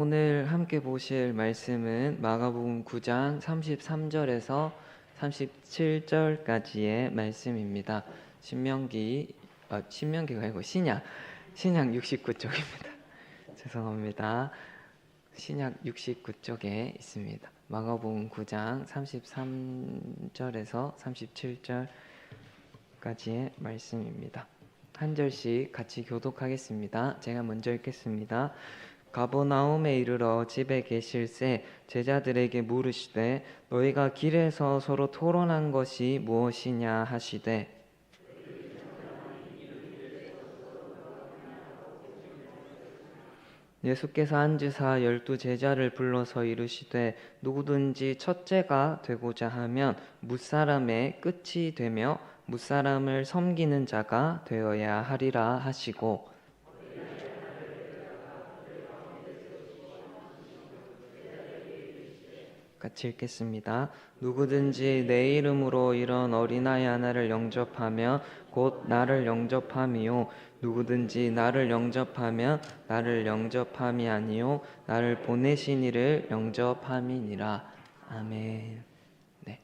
오늘 함께 보실 말씀은 마가복음 9장 33절에서 37절까지의 말씀입니다. 신명기가 아니고 신약 69쪽입니다. 죄송합니다. 신약 69쪽에 있습니다. 마가복음 9장 33절에서 37절까지의 말씀입니다. 한 절씩 같이 교독하겠습니다. 제가 먼저 읽겠습니다. 가버나움에 이르러 집에 계실새 제자들에게 물으시되 너희가 길에서 서로 토론한 것이 무엇이냐 하시되 예수께서 앉으사 12 제자를 불러서 이르시되 누구든지 첫째가 되고자 하면 뭇사람의 끝이 되며 뭇사람을 섬기는 자가 되어야 하리라 하시고 같이 읽겠습니다. 누구든지 내 이름으로 이런 어린아이 하나를 영접하며 곧 나를 영접함이요 누구든지 나를 영접하면 나를 영접함이 아니요 나를 보내신 이를 영접함이니라. 아멘. 네,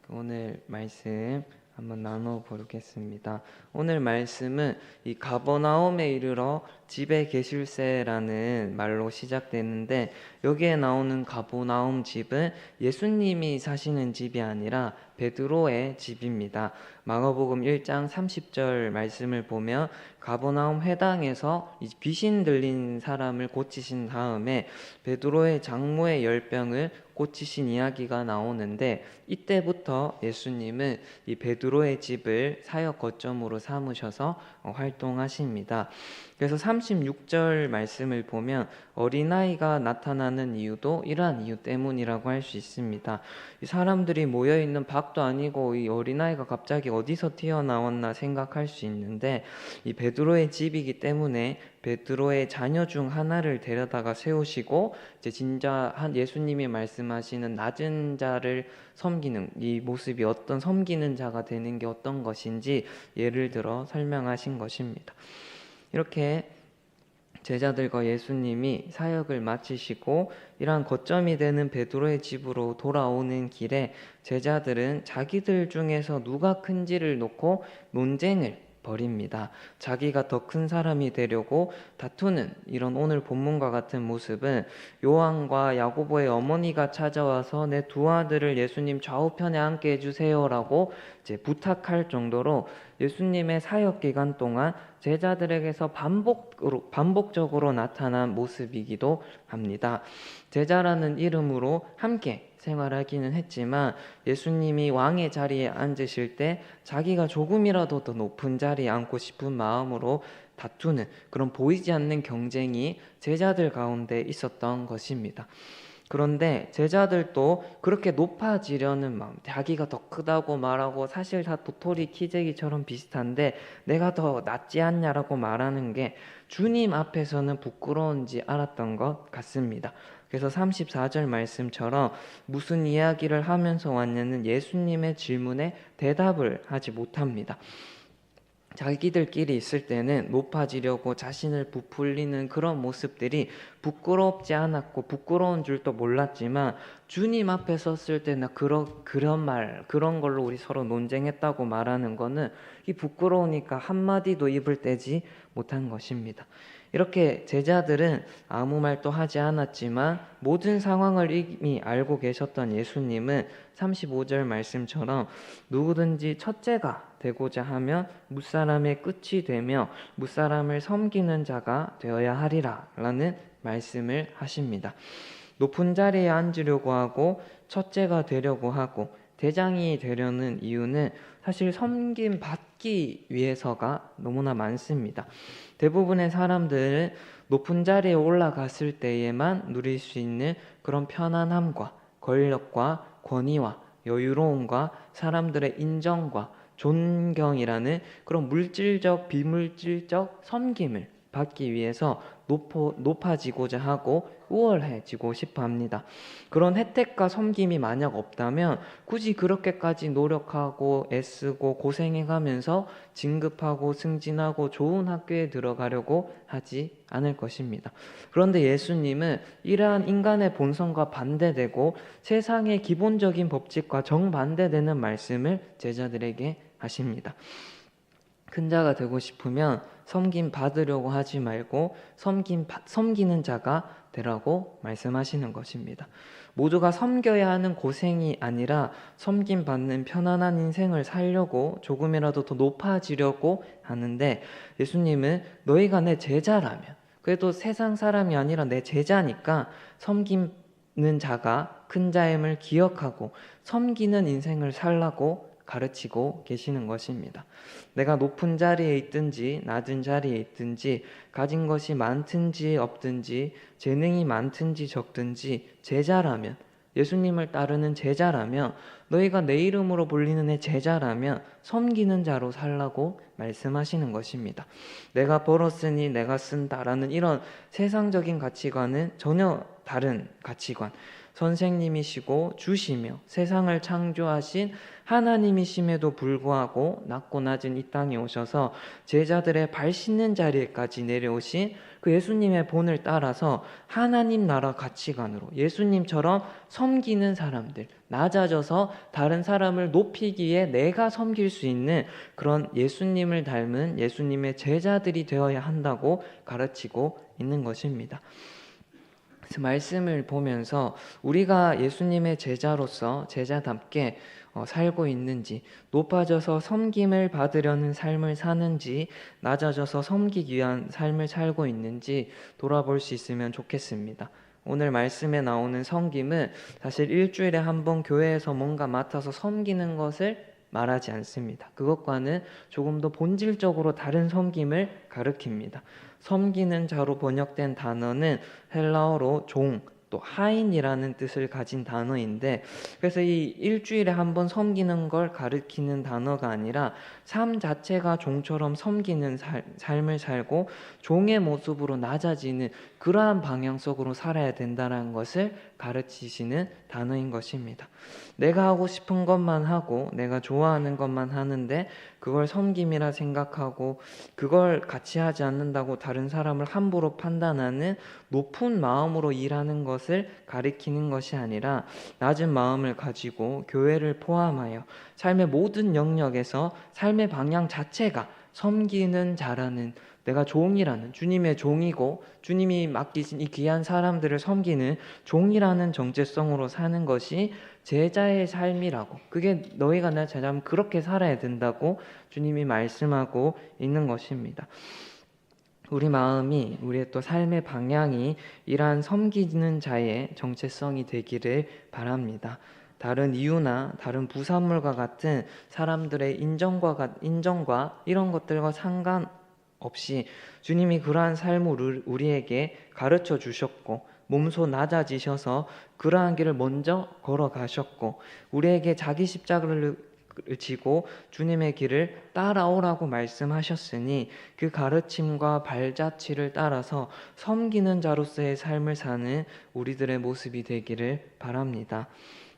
오늘 말씀 한번 나눠보겠습니다. 오늘 말씀은 이 가버나움에 이르러 집에 계실새라는 말로 시작되는데 여기에 나오는 가버나움 집은 예수님이 사시는 집이 아니라 베드로의 집입니다. 마가복음 1장 30절 말씀을 보면 가버나움 회당에서 귀신 들린 사람을 고치신 다음에 베드로의 장모의 열병을 고치신 이야기가 나오는데 이때부터 예수님은 이 베드로의 집을 사역 거점으로 삼으셔서 활동하십니다. 그래서 36절 말씀을 보면 어린아이가 나타나는 이유도 이러한 이유 때문이라고 할 수 있습니다. 이 사람들이 모여있는 밖도 아니고 이 어린아이가 갑자기 어디서 튀어나왔나 생각할 수 있는데 이 베드로의 집이기 때문에 베드로의 자녀 중 하나를 데려다가 세우시고 이제 진짜 한 예수님이 말씀하시는 낮은 자를 섬기는 이 모습이 어떤 섬기는 자가 되는 게 어떤 것인지 예를 들어 설명하신 것입니다. 이렇게 제자들과 예수님이 사역을 마치시고 이러한 거점이 되는 베드로의 집으로 돌아오는 길에 제자들은 자기들 중에서 누가 큰지를 놓고 논쟁을 벌입니다. 자기가 더 큰 사람이 되려고 다투는 이런 오늘 본문과 같은 모습은 요한과 야고보의 어머니가 찾아와서 내 두 아들을 예수님 좌우편에 앉게 해주세요라고 이제 부탁할 정도로 예수님의 사역 기간 동안 제자들에게서 반복적으로 나타난 모습이기도 합니다. 제자라는 이름으로 함께 생활하기는 했지만 예수님이 왕의 자리에 앉으실 때 자기가 조금이라도 더 높은 자리에 앉고 싶은 마음으로 다투는 그런 보이지 않는 경쟁이 제자들 가운데 있었던 것입니다. 그런데 제자들도 그렇게 높아지려는 마음, 자기가 더 크다고 말하고 사실 다 도토리 키재기처럼 비슷한데 내가 더 낫지 않냐라고 말하는 게 주님 앞에서는 부끄러운지 알았던 것 같습니다. 그래서 34절 말씀처럼 무슨 이야기를 하면서 왔냐는 예수님의 질문에 대답을 하지 못합니다. 자기들끼리 있을 때는 높아지려고 자신을 부풀리는 그런 모습들이 부끄럽지 않았고 부끄러운 줄도 몰랐지만 주님 앞에 섰을 때 나 그런 걸로 우리 서로 논쟁했다고 말하는 거는 이 부끄러우니까 한마디도 입을 떼지 못한 것입니다. 이렇게 제자들은 아무 말도 하지 않았지만 모든 상황을 이미 알고 계셨던 예수님은 35절 말씀처럼 누구든지 첫째가 되고자 하면 뭇사람의 끝이 되며 뭇사람을 섬기는 자가 되어야 하리라 라는 말씀을 하십니다. 높은 자리에 앉으려고 하고 첫째가 되려고 하고 대장이 되려는 이유는 사실 섬김 받기 위해서가 너무나 많습니다. 대부분의 사람들은 높은 자리에 올라갔을 때에만 누릴 수 있는 그런 편안함과 권력과 권위와 여유로움과 사람들의 인정과 존경이라는 그런 물질적 비물질적 섬김을 받기 위해서 높아지고자 하고 우월해지고 싶어 합니다. 그런 혜택과 섬김이 만약 없다면 굳이 그렇게까지 노력하고 애쓰고 고생해가면서 진급하고 승진하고 좋은 학교에 들어가려고 하지 않을 것입니다. 그런데 예수님은 이러한 인간의 본성과 반대되고 세상의 기본적인 법칙과 정반대되는 말씀을 제자들에게 하십니다. 큰 자가 되고 싶으면 섬김 받으려고 하지 말고 섬기는 자가 되라고 말씀하시는 것입니다. 모두가 섬겨야 하는 고생이 아니라 섬김 받는 편안한 인생을 살려고 조금이라도 더 높아지려고 하는데, 예수님은 너희가 내 제자라면, 그래도 세상 사람이 아니라 내 제자니까 섬기는 자가 큰 자임을 기억하고 섬기는 인생을 살라고 가르치고 계시는 것입니다. 내가 높은 자리에 있든지 낮은 자리에 있든지 가진 것이 많든지 없든지 재능이 많든지 적든지 제자라면, 예수님을 따르는 제자라면, 너희가 내 이름으로 불리는 내 제자라면 섬기는 자로 살라고 말씀하시는 것입니다. 내가 벌었으니 내가 쓴다라는 이런 세상적인 가치관은 전혀 다른 가치관, 선생님이시고 주시며 세상을 창조하신 하나님이심에도 불구하고 낮고 낮은 이 땅에 오셔서 제자들의 발 씻는 자리에까지 내려오신 그 예수님의 본을 따라서 하나님 나라 가치관으로 예수님처럼 섬기는 사람들, 낮아져서 다른 사람을 높이기 위해 내가 섬길 수 있는 그런 예수님을 닮은 예수님의 제자들이 되어야 한다고 가르치고 있는 것입니다. 그 말씀을 보면서 우리가 예수님의 제자로서 제자답게 살고 있는지, 높아져서 섬김을 받으려는 삶을 사는지, 낮아져서 섬기기 위한 삶을 살고 있는지 돌아볼 수 있으면 좋겠습니다. 오늘 말씀에 나오는 섬김은 사실 일주일에 한 번 교회에서 뭔가 맡아서 섬기는 것을 말하지 않습니다. 그것과는 조금 더 본질적으로 다른 섬김을 가리킵니다. 섬기는 자로 번역된 단어는 헬라어로 종, 또 하인이라는 뜻을 가진 단어인데, 그래서 이 일주일에 한 번 섬기는 걸 가리키는 단어가 아니라 삶 자체가 종처럼 섬기는 삶을 살고 종의 모습으로 낮아지는 그러한 방향 속으로 살아야 된다는 것을 가르치시는 단어인 것입니다. 내가 하고 싶은 것만 하고 내가 좋아하는 것만 하는데 그걸 섬김이라 생각하고 그걸 같이 하지 않는다고 다른 사람을 함부로 판단하는 높은 마음으로 일하는 것을 가리키는 것이 아니라 낮은 마음을 가지고 교회를 포함하여 삶의 모든 영역에서 삶의 방향 자체가 섬기는 자라는, 내가 종이라는, 주님의 종이고 주님이 맡기신 이 귀한 사람들을 섬기는 종이라는 정체성으로 사는 것이 제자의 삶이라고, 그게 너희가 내 제자면 그렇게 살아야 된다고 주님이 말씀하고 있는 것입니다. 우리 마음이, 우리의 또 삶의 방향이 이러한 섬기는 자의 정체성이 되기를 바랍니다. 다른 이유나 다른 부산물과 같은 사람들의 인정과 이런 것들과 상관없이 주님이 그러한 삶을 우리에게 가르쳐 주셨고 몸소 낮아지셔서 그러한 길을 먼저 걸어가셨고 우리에게 자기 십자가를 지고 주님의 길을 따라오라고 말씀하셨으니 그 가르침과 발자취를 따라서 섬기는 자로서의 삶을 사는 우리들의 모습이 되기를 바랍니다.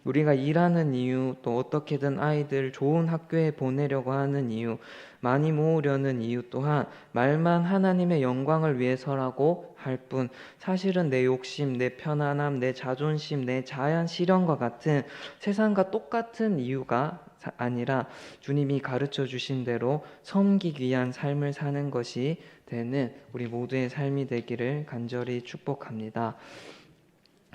우리가 일하는 이유, 또 어떻게든 아이들 좋은 학교에 보내려고 하는 이유, 많이 모으려는 이유 또한 말만 하나님의 영광을 위해서라고 할 뿐 사실은 내 욕심, 내 편안함, 내 자존심, 내 자연 실현과 같은 세상과 똑같은 이유가 아니라 주님이 가르쳐 주신 대로 섬기기 위한 삶을 사는 것이 되는 우리 모두의 삶이 되기를 간절히 축복합니다.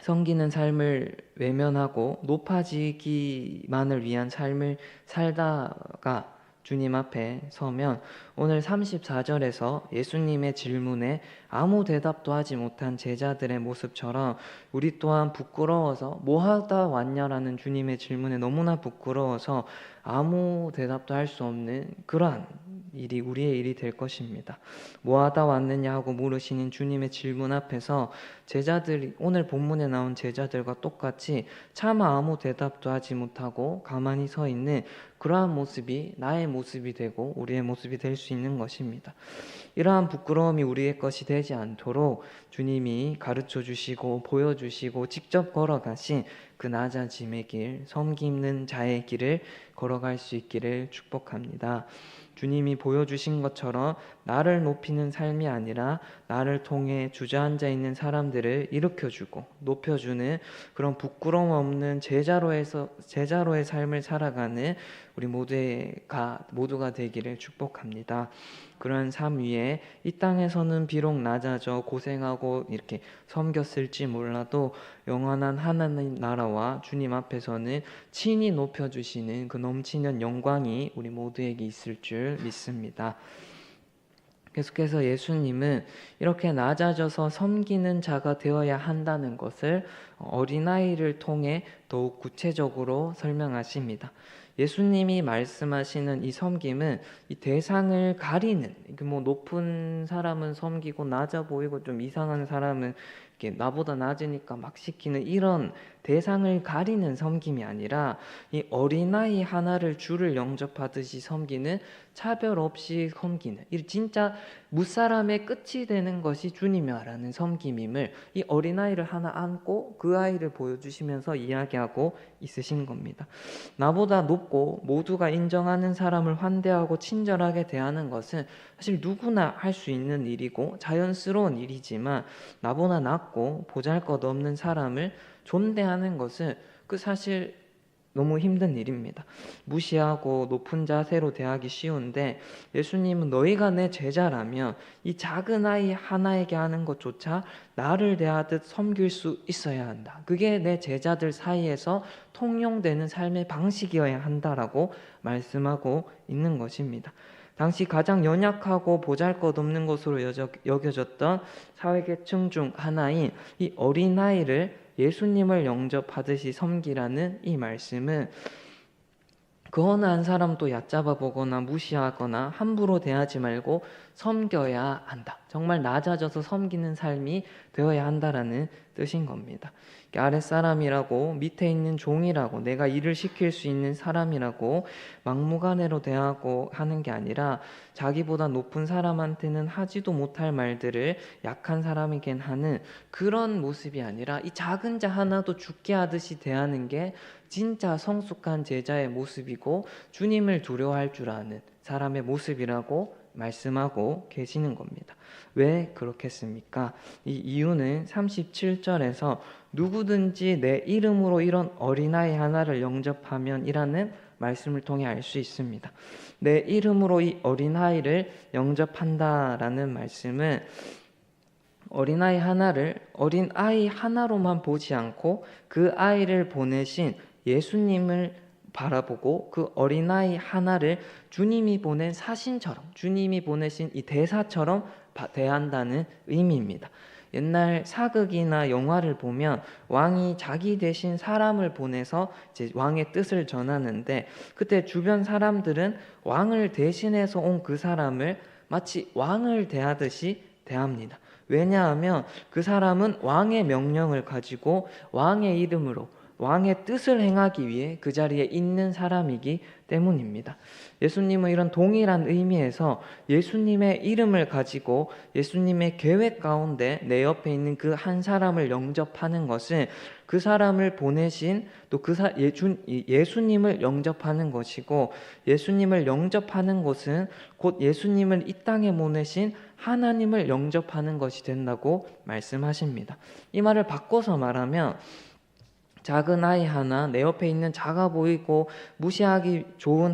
섬기는 삶을 외면하고 높아지기만을 위한 삶을 살다가 주님 앞에 서면 오늘 34절에서 예수님의 질문에 아무 대답도 하지 못한 제자들의 모습처럼 우리 또한 부끄러워서 뭐 하다 왔냐라는 주님의 질문에 너무나 부끄러워서 아무 대답도 할 수 없는 그러한 일이 우리의 일이 될 것입니다. 뭐하다 왔느냐 하고 물으시는 주님의 질문 앞에서 제자들이, 오늘 본문에 나온 제자들과 똑같이 차마 아무 대답도 하지 못하고 가만히 서 있는 그러한 모습이 나의 모습이 되고 우리의 모습이 될 수 있는 것입니다. 이러한 부끄러움이 우리의 것이 되지 않도록 주님이 가르쳐 주시고 보여주시고 직접 걸어가신 그 낮아짐의 길, 섬기는 자의 길을 걸어갈 수 있기를 축복합니다. 주님이 보여주신 것처럼 나를 높이는 삶이 아니라 나를 통해 주저앉아 있는 사람들을 일으켜주고 높여주는 그런 부끄러움 없는 제자로의 삶을 살아가는 우리 모두가 되기를 축복합니다. 그런 삶 위에 이 땅에서는 비록 낮아져 고생하고 이렇게 섬겼을지 몰라도 영원한 하나님 나라와 주님 앞에서는 친히 높여주시는 그 넘치는 영광이 우리 모두에게 있을 줄 믿습니다. 계속해서 예수님은 이렇게 낮아져서 섬기는 자가 되어야 한다는 것을 어린아이를 통해 더욱 구체적으로 설명하십니다. 예수님이 말씀하시는 이 섬김은 이 대상을 가리는, 높은 사람은 섬기고 낮아 보이고 좀 이상한 사람은 이렇게 나보다 낮으니까 막 시키는 이런 대상을 가리는 섬김이 아니라 이 어린아이 하나를 주를 영접하듯이 섬기는, 차별 없이 섬기는, 이 진짜 무사람의 끝이 되는 것이 주님이라는 섬김임을 이 어린아이를 하나 안고 그 아이를 보여주시면서 이야기하고 있으신 겁니다. 나보다 높고 모두가 인정하는 사람을 환대하고 친절하게 대하는 것은 사실 누구나 할 수 있는 일이고 자연스러운 일이지만, 나보다 낮고 보잘것없는 사람을 존대하는 것은 사실 너무 힘든 일입니다. 무시하고 높은 자세로 대하기 쉬운데, 예수님은 너희가 내 제자라면 이 작은 아이 하나에게 하는 것조차 나를 대하듯 섬길 수 있어야 한다. 그게 내 제자들 사이에서 통용되는 삶의 방식이어야 한다라고 말씀하고 있는 것입니다. 당시 가장 연약하고 보잘것없는 것으로 여겨졌던 사회계층 중 하나인 이 어린아이를 예수님을 영접하듯이 섬기라는 이 말씀은 그 어느 한 사람도 얕잡아 보거나 무시하거나 함부로 대하지 말고 섬겨야 한다. 정말 낮아져서 섬기는 삶이 되어야 한다라는 뜻인 겁니다. 아랫사람이라고, 밑에 있는 종이라고, 내가 일을 시킬 수 있는 사람이라고 막무가내로 대하고 하는 게 아니라, 자기보다 높은 사람한테는 하지도 못할 말들을 약한 사람에겐 하는 그런 모습이 아니라 이 작은 자 하나도 죽게 하듯이 대하는 게 진짜 성숙한 제자의 모습이고 주님을 두려워할 줄 아는 사람의 모습이라고 말씀하고 계시는 겁니다. 왜 그렇겠습니까? 이 이유는 37절에서 누구든지 내 이름으로 이런 어린아이 하나를 영접하면 이라는 말씀을 통해 알 수 있습니다. 내 이름으로 이 어린아이를 영접한다라는 말씀은 어린아이 하나로만 보지 않고 그 아이를 보내신 예수님을 바라보고 그 어린아이 하나를 주님이 보낸 사신처럼, 주님이 보내신 이 대사처럼 대한다는 의미입니다. 옛날 사극이나 영화를 보면 왕이 자기 대신 사람을 보내서 이제 왕의 뜻을 전하는데, 그때 주변 사람들은 왕을 대신해서 온 그 사람을 마치 왕을 대하듯이 대합니다. 왜냐하면 그 사람은 왕의 명령을 가지고 왕의 이름으로 왕의 뜻을 행하기 위해 그 자리에 있는 사람이기 때문입니다. 예수님은 이런 동일한 의미에서 예수님의 이름을 가지고 예수님의 계획 가운데 내 옆에 있는 그 한 사람을 영접하는 것은 그 사람을 보내신 또 예수님을 영접하는 것이고, 예수님을 영접하는 것은 곧 예수님을 이 땅에 보내신 하나님을 영접하는 것이 된다고 말씀하십니다. 이 말을 바꿔서 말하면, 작은 아이 하나, 내 옆에 있는 작아 보이고 무시하기 좋은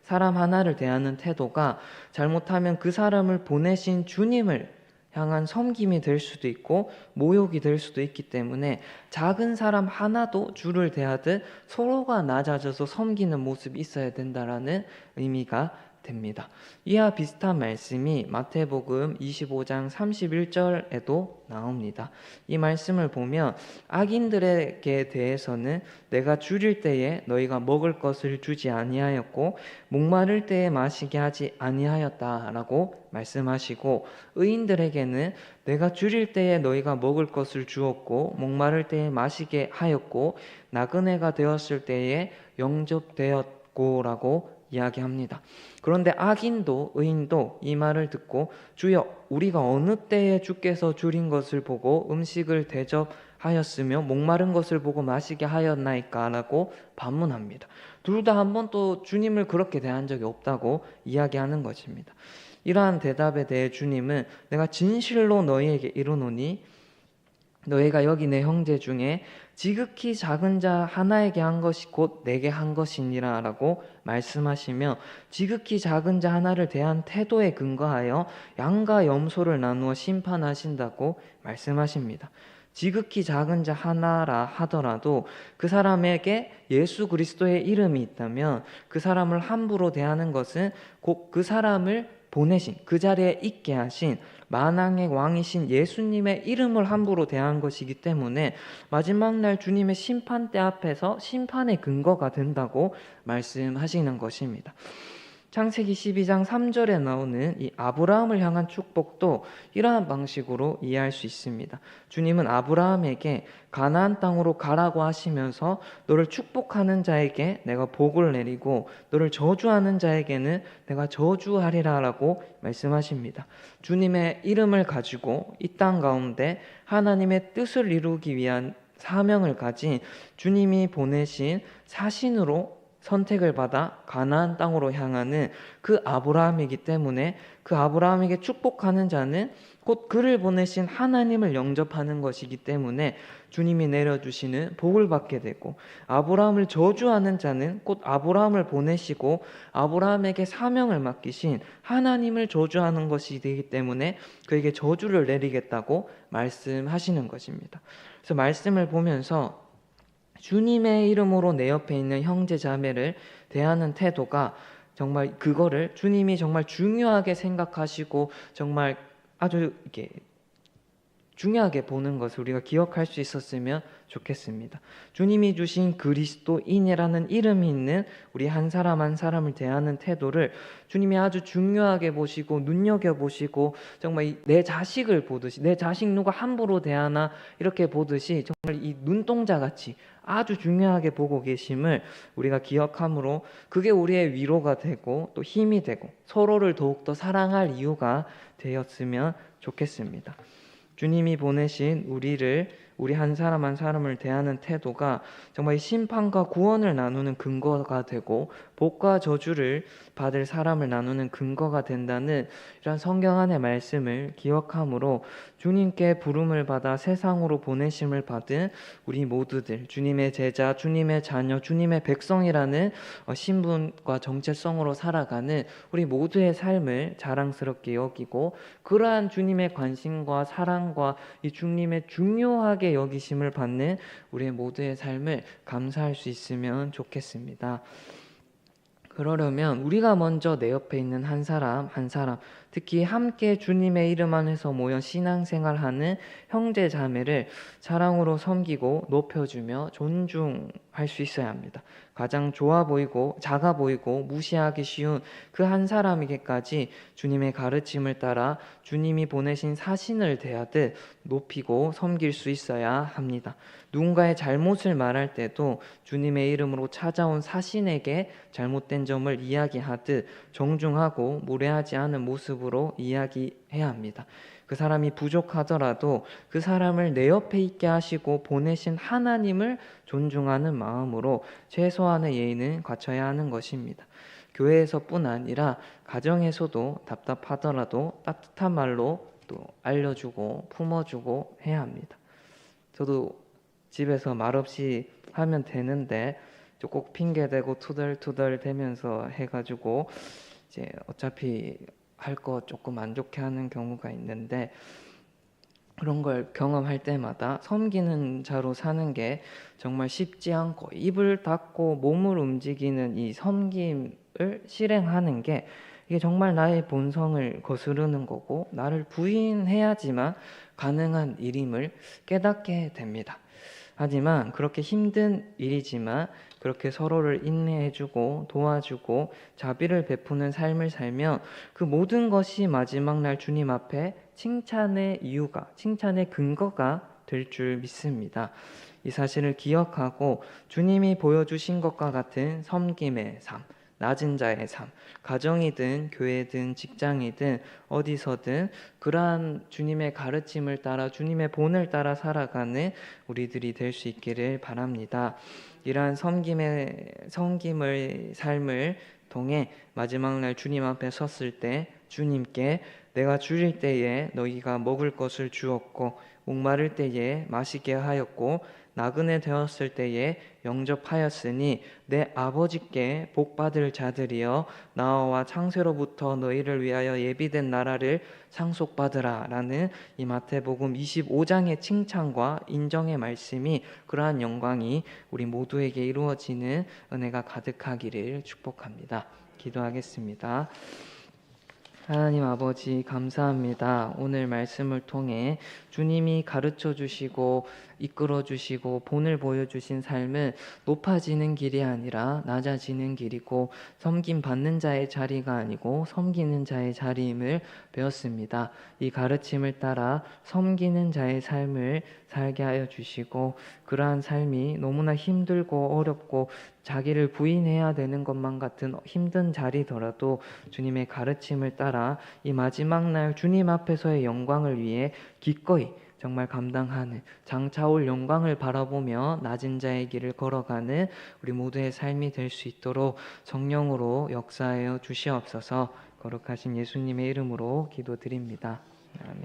사람 하나를 대하는 태도가 잘못하면 그 사람을 보내신 주님을 향한 섬김이 될 수도 있고 모욕이 될 수도 있기 때문에, 작은 사람 하나도 주를 대하듯 서로가 낮아져서 섬기는 모습이 있어야 된다라는 의미가 됩니다. 이와 비슷한 말씀이 마태복음 25장 31절에도 나옵니다. 이 말씀을 보면 악인들에게 대해서는 내가 줄일 때에 너희가 먹을 것을 주지 아니하였고 목마를 때에 마시게 하지 아니하였다라고 말씀하시고, 의인들에게는 내가 줄일 때에 너희가 먹을 것을 주었고 목마를 때에 마시게 하였고 나그네가 되었을 때에 영접되었고라고 이야기합니다. 그런데 악인도 의인도 이 말을 듣고 주여 우리가 어느 때에 주께서 줄인 것을 보고 음식을 대접하였으며 목마른 것을 보고 마시게 하였나이까 라고 반문합니다. 둘 다 한 번도 주님을 그렇게 대한 적이 없다고 이야기하는 것입니다. 이러한 대답에 대해 주님은 내가 진실로 너희에게 이르노니 너희가 여기 내 형제 중에 지극히 작은 자 하나에게 한 것이 곧 내게 한 것이니라 라고 말씀하시며, 지극히 작은 자 하나를 대한 태도에 근거하여 양과 염소를 나누어 심판하신다고 말씀하십니다. 지극히 작은 자 하나라 하더라도 그 사람에게 예수 그리스도의 이름이 있다면 그 사람을 함부로 대하는 것은 곧 그 사람을 보내신, 그 자리에 있게 하신 만왕의 왕이신 예수님의 이름을 함부로 대한 것이기 때문에 마지막 날 주님의 심판대 앞에서 심판의 근거가 된다고 말씀하시는 것입니다. 창세기 12장 3절에 나오는 이 아브라함을 향한 축복도 이러한 방식으로 이해할 수 있습니다. 주님은 아브라함에게 가나안 땅으로 가라고 하시면서 너를 축복하는 자에게 내가 복을 내리고 너를 저주하는 자에게는 내가 저주하리라 라고 말씀하십니다. 주님의 이름을 가지고 이 땅 가운데 하나님의 뜻을 이루기 위한 사명을 가진 주님이 보내신 사신으로 선택을 받아 가나안 땅으로 향하는 그 아브라함이기 때문에 그 아브라함에게 축복하는 자는 곧 그를 보내신 하나님을 영접하는 것이기 때문에 주님이 내려주시는 복을 받게 되고, 아브라함을 저주하는 자는 곧 아브라함을 보내시고 아브라함에게 사명을 맡기신 하나님을 저주하는 것이 되기 때문에 그에게 저주를 내리겠다고 말씀하시는 것입니다. 그래서 말씀을 보면서 주님의 이름으로 내 옆에 있는 형제 자매를 대하는 태도가 정말 그거를 주님이 정말 중요하게 생각하시고 정말 아주 이렇게 중요하게 보는 것을 우리가 기억할 수 있었으면 좋겠습니다. 주님이 주신 그리스도인이라는 이름이 있는 우리 한 사람 한 사람을 대하는 태도를 주님이 아주 중요하게 보시고 눈여겨보시고 정말 내 자식을 보듯이, 내 자식 누가 함부로 대하나 이렇게 보듯이 정말 이 눈동자같이 아주 중요하게 보고 계심을 우리가 기억함으로 그게 우리의 위로가 되고 또 힘이 되고 서로를 더욱더 사랑할 이유가 되었으면 좋겠습니다. 주님이 보내신 우리 한 사람 한 사람을 대하는 태도가 정말 심판과 구원을 나누는 근거가 되고 복과 저주를 받을 사람을 나누는 근거가 된다는 이런 성경 안의 말씀을 기억함으로 주님께 부름을 받아 세상으로 보내심을 받은 우리 모두들, 주님의 제자, 주님의 자녀, 주님의 백성이라는 신분과 정체성으로 살아가는 우리 모두의 삶을 자랑스럽게 여기고, 그러한 주님의 관심과 사랑과 이 주님의 중요하게 여기심을 받는 우리 모두의 삶을 감사할 수 있으면 좋겠습니다. 그러려면 우리가 먼저 내 옆에 있는 한 사람 한 사람, 특히 함께 주님의 이름 안에서 모여 신앙생활하는 형제 자매를 사랑으로 섬기고 높여주며 존중할 수 있어야 합니다. 가장 좋아 보이고 작아 보이고 무시하기 쉬운 그 한 사람에게까지 주님의 가르침을 따라 주님이 보내신 사신을 대하듯 높이고 섬길 수 있어야 합니다. 누군가의 잘못을 말할 때도 주님의 이름으로 찾아온 사신에게 잘못된 점을 이야기하듯 정중하고 무례하지 않은 모습으로 이야기해야 합니다. 그 사람이 부족하더라도 그 사람을 내 옆에 있게 하시고 보내신 하나님을 존중하는 마음으로 최소한의 예의는 갖춰야 하는 것입니다. 교회에서뿐 아니라 가정에서도 답답하더라도 따뜻한 말로 또 알려주고 품어주고 해야 합니다. 저도 집에서 말없이 하면 되는데 꼭 핑계대고 투덜투덜 대면서 해가지고 이제 어차피 할 거 조금 안 좋게 하는 경우가 있는데, 그런 걸 경험할 때마다 섬기는 자로 사는 게 정말 쉽지 않고 입을 닫고 몸을 움직이는 이 섬김을 실행하는 게 이게 정말 나의 본성을 거스르는 거고 나를 부인해야지만 가능한 일임을 깨닫게 됩니다. 하지만 그렇게 힘든 일이지만 그렇게 서로를 인내해주고 도와주고 자비를 베푸는 삶을 살면 그 모든 것이 마지막 날 주님 앞에 칭찬의 이유가, 칭찬의 근거가 될 줄 믿습니다. 이 사실을 기억하고 주님이 보여주신 것과 같은 섬김의 삶, 낮은 자의 삶, 가정이든 교회든 직장이든 어디서든 그러한 주님의 가르침을 따라 주님의 본을 따라 살아가는 우리들이 될 수 있기를 바랍니다. 이러한 섬김의 삶을 통해 마지막 날 주님 앞에 섰을 때 주님께 내가 줄일 때에 너희가 먹을 것을 주었고 목마를 때에 마시게 하였고 나그네 되었을 때에 영접하였으니 내 아버지께 복받을 자들이여 나와 창세로부터 너희를 위하여 예비된 나라를 상속받으라 라는 이 마태복음 25장의 칭찬과 인정의 말씀이 그러한 영광이 우리 모두에게 이루어지는 은혜가 가득하기를 축복합니다. 기도하겠습니다. 하나님 아버지 감사합니다. 오늘 말씀을 통해 주님이 가르쳐 주시고 이끌어 주시고 본을 보여주신 삶은 높아지는 길이 아니라 낮아지는 길이고 섬김 받는 자의 자리가 아니고 섬기는 자의 자리임을 배웠습니다. 이 가르침을 따라 섬기는 자의 삶을 살게 하여 주시고 그러한 삶이 너무나 힘들고 어렵고 자기를 부인해야 되는 것만 같은 힘든 자리더라도 주님의 가르침을 따라 이 마지막 날 주님 앞에서의 영광을 위해 기꺼이 정말 감당하는 장차올 영광을 바라보며 낮은 자의 길을 걸어가는 우리 모두의 삶이 될 수 있도록 성령으로 역사하여 주시옵소서. 거룩하신 예수님의 이름으로 기도드립니다. 아멘.